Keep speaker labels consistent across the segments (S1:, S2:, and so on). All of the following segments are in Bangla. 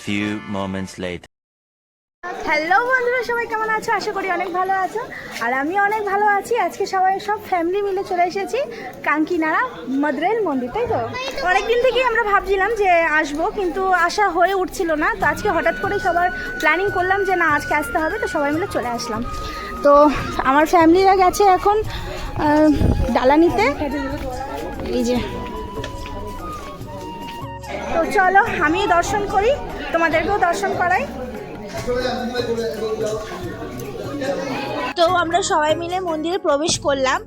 S1: few moments later.
S2: হ্যালো বন্ধুরা, সবাই কেমন আছো? আশা করি অনেক ভালো আছো, আর আমি অনেক ভালো আছি। আজকে সব ফ্যামিলি মিলে চলে এসেছি কাঙ্কিনাড়া মদ্রেল মন্দির, তাই তো? অনেকদিন থেকেই আমরা ভাবছিলাম যে আসবো, কিন্তু আসা হয়ে উঠছিল না। তো আজকে হঠাৎ করে সবার প্ল্যানিং করলাম যে না, আজকে আসতে হবে, তো সবাই মিলে চলে আসলাম। তো আমার ফ্যামিলিরা গেছে এখন ডালা নিতে, এই যে। তো চলো আমি দর্শন করি, তোমাদেরকেও দর্শন করাই। তো আমরা সবাই মিলে মন্দিরে প্রবেশ করলাম,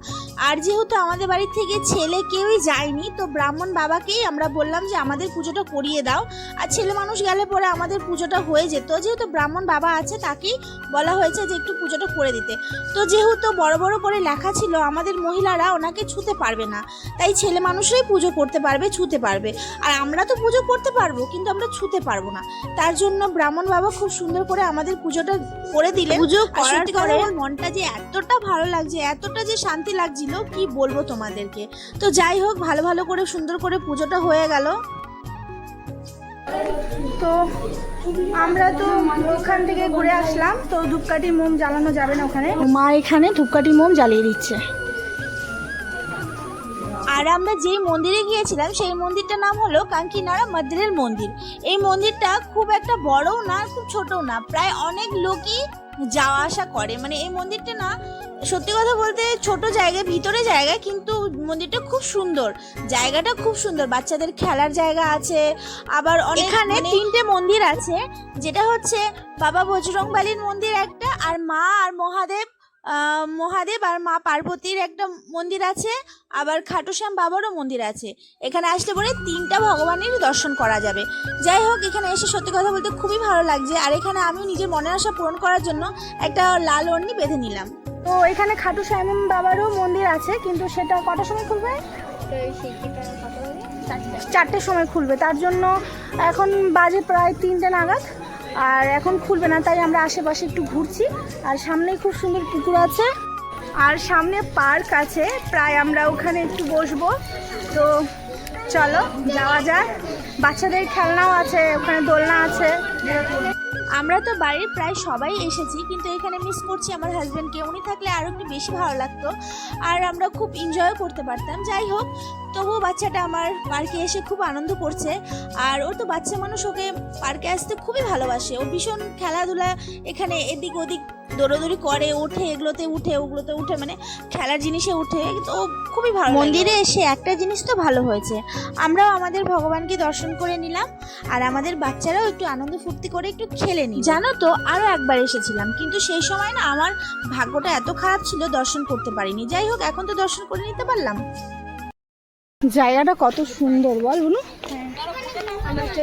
S2: আর যেহেতু আমাদের বাড়ি থেকে ছেলে কেউই যায়নি, তো ব্রাহ্মণ বাবাকেই আমরা বললাম যে আমাদের পুজোটা করিয়ে দাও। আর ছেলে মানুষ গেলে পরে আমাদের পুজোটা হয়ে যেত, যেহেতু ব্রাহ্মণ বাবা আছে তাকেই বলা হয়েছে যে একটু পুজোটা করে দিতে। তো যেহেতু বড় বড় করে লেখা ছিল আমাদের মহিলারা ওনাকে ছুতে পারবে না, তাই ছেলে মানুষরাই পুজো করতে পারবে, ছুতে পারবে। আর আমরা তো পুজো করতে পারবো, কিন্তু আমরা ছুতে পারবো না। তার জন্য ব্রাহ্মণ বাবা খুব সুন্দর করে আমাদের পুজোটা করে দিলেন। পুজো করার পরে মনটা যে এতটা ভালো লাগছে, এতটা যে শান্তি লাগছিল, কি বলবো তোমাদেরকে। তো যাই হোক, ভালো ভালো করে সুন্দর করে পুজোটা হয়ে গেল। তো আমরা তো ওখান থেকে ঘুরে আসলাম, তো ধূপকাঠি মোম জ্বালানো যাবে না ওখানে, মা এখানে ধূপকাঠি মোম জ্বালিয়ে দিচ্ছে। আর আমরা যেই মন্দিরে গিয়েছিলাম সেই মন্দিরটার নাম হলো কাঙ্কিনাড়া মদ্রেল মন্দির। এই মন্দিরটা খুব একটা বড়ও না, খুব ছোটও না, প্রায় অনেক লোকই যাওয়া আসা করে। মানে এই মন্দিরটা না, সত্যি কথা বলতে ছোট জায়গায়, ভিতরে জায়গায়, কিন্তু মন্দিরটা খুব সুন্দর, জায়গাটা খুব সুন্দর। বাচ্চাদের খেলার জায়গা আছে, আবার এখানে 3টে মন্দির আছে, যেটা হচ্ছে বাবা বজরংবলীর মন্দির একটা, আর মা আর মহাদেব আর মা পার্বতীর একটা মন্দির আছে, আবার খাটুশ্যাম বাবারও মন্দির আছে। এখানে আসলে পরে 3টা ভগবানেরই দর্শন করা যাবে। যাই হোক, এখানে এসে সত্যি কথা বলতে খুবই ভালো লাগছে। আর এখানে আমি নিজের মনের আশা পূরণ করার জন্য একটা লাল ওড়নি বেঁধে নিলাম। তো এখানে খাটুশ্যাম বাবারও মন্দির আছে, কিন্তু সেটা কটার সময় খুলবে? 4টের সময় খুলবে। তার জন্য এখন বাজে প্রায় 3টে নাগাদ, আর এখন খুলবে না, তাই আমরা আশেপাশে একটু ঘুরছি। আর সামনেই খুব সুন্দর পুকুর আছে, আর সামনে পার্ক আছে, প্রায় আমরা ওখানে একটু বসবো। তো চলো যাওয়া যাক। বাচ্চাদের খেলনাও আছে ওখানে, দোলনা আছে। আমরা তো বাড়ির প্রায় সবাই এসেছি, কিন্তু এখানে মিস করছি আমার হাজব্যান্ডকে। উনি থাকলে আরও একটু বেশি ভালো লাগতো, আর আমরা খুব এনজয় করতে পারতাম। যাই হোক, তবুও বাচ্চাটা আমার পার্কে এসে খুব আনন্দ করছে। আর ও তো বাচ্চা মানুষ, ওকে পার্কে আসতে খুবই ভালোবাসে। ও ভীষণ খেলাধুলা, এখানে এদিক ওদিক দৌড়াদৌড়ি করে, ওঠে এগুলোতে, ওগুলোতে উঠে, মানে খেলার জিনিসে উঠে। তো খুবই ভালো। মন্দিরে এসে একটা জিনিস তো ভালো হয়েছে, আমরাও আমাদের ভগবানকে দর্শন করে নিলাম, আর আমাদের বাচ্চারাও একটু আনন্দ ফুর্তি করে একটু খেলে নি। জানো তো, আরও একবার এসেছিলাম, কিন্তু সেই সময় না আমার ভাগ্যটা এত খারাপ ছিল, দর্শন করতে পারিনি। যাই হোক, এখন তো দর্শন করে নিতে পারলাম। জায়গাটা কত সুন্দর বল বুনু।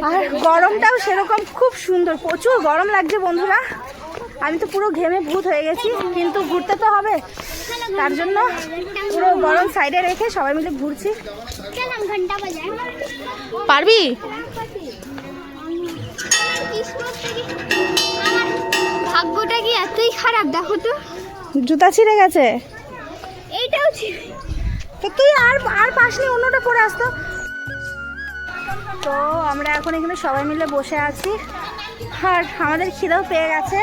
S2: আর গরমটাও সেরকম খুব সুন্দর, প্রচুর গরম লাগছে বন্ধুরা। আমি তো পুরো ঘেমে ভূত হয়ে গেছি, কিন্তু ঘুরতে তো হবে, তার জন্য পুরো গরম সাইডে রেখে সবাই মিলে ঘুরছি। পারবি?
S3: ভাগ্যটা কি এতই খারাপ, দেখো তো,
S2: জুতা ছিঁড়ে গেছে।
S3: এইটাও ছিঁড়ে।
S2: তো তুই আর পাসনি, অন্যটা পরে আসতো। তো আমরা এখন এখানে সবাই মিলে বসে আছি, আর আমাদের খিদেও পেয়ে গেছে।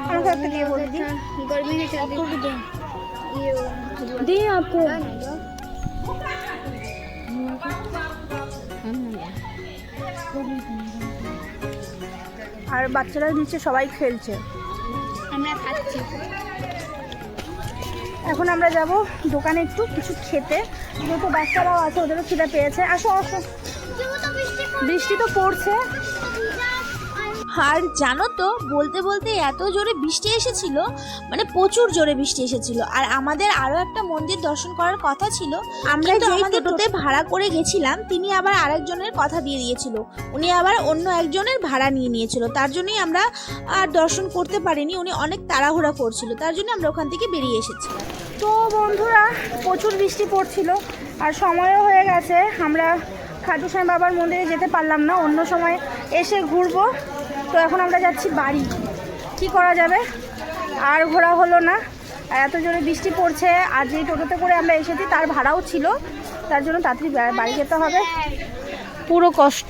S2: আমাকে একটা দিয়ে বলে দিই, আর বাচ্চারা নিচে সবাই খেলছে,
S3: আমরা খাচ্ছি।
S2: এখন আমরা যাব দোকানে একটু কিছু খেতে, যেহেতু বাচ্চারাও আছে, ওদেরও খিদে পেয়েছে। আসো আসো, বৃষ্টি তো পড়ছে। আর জানো তো, বলতে বলতে এত জোরে বৃষ্টি এসেছিল, মানে প্রচুর জোরে বৃষ্টি এসেছিল। আর আমাদের আরো একটা মন্দির দর্শন করার কথা ছিল, আমরা যেই টোটোতে ভাড়া করে গেছিলাম, তিনি আবার আরেকজনের কথা দিয়ে দিয়েছিল, উনি আবার অন্য একজনের ভাড়া নিয়ে নিয়েছিল। তার জন্যই আমরা আর দর্শন করতে পারিনি, উনি অনেক তাড়াহুড়া করছিল, তার জন্য আমরা ওখান থেকে বেরিয়ে এসেছি। তো বন্ধুরা, প্রচুর বৃষ্টি পড়ছিল, আর সময়ও হয়ে গেছে। আমরা খাটুশ্যাম বাবার মন্দিরে যেতে পারলাম না, অন্য সময় এসে ঘুরবো। তো এখন আমরা যাচ্ছি বাড়ি, কি করা যাবে, আর ঘোরা হলো না। আর এত জোরে বৃষ্টি পড়ছে, আর যেই টোটোতে করে আমরা এসেছি তার ভাড়াও ছিল, তার জন্য তাড়াতাড়ি বাড়ি যেতে হবে। পুরো কষ্ট।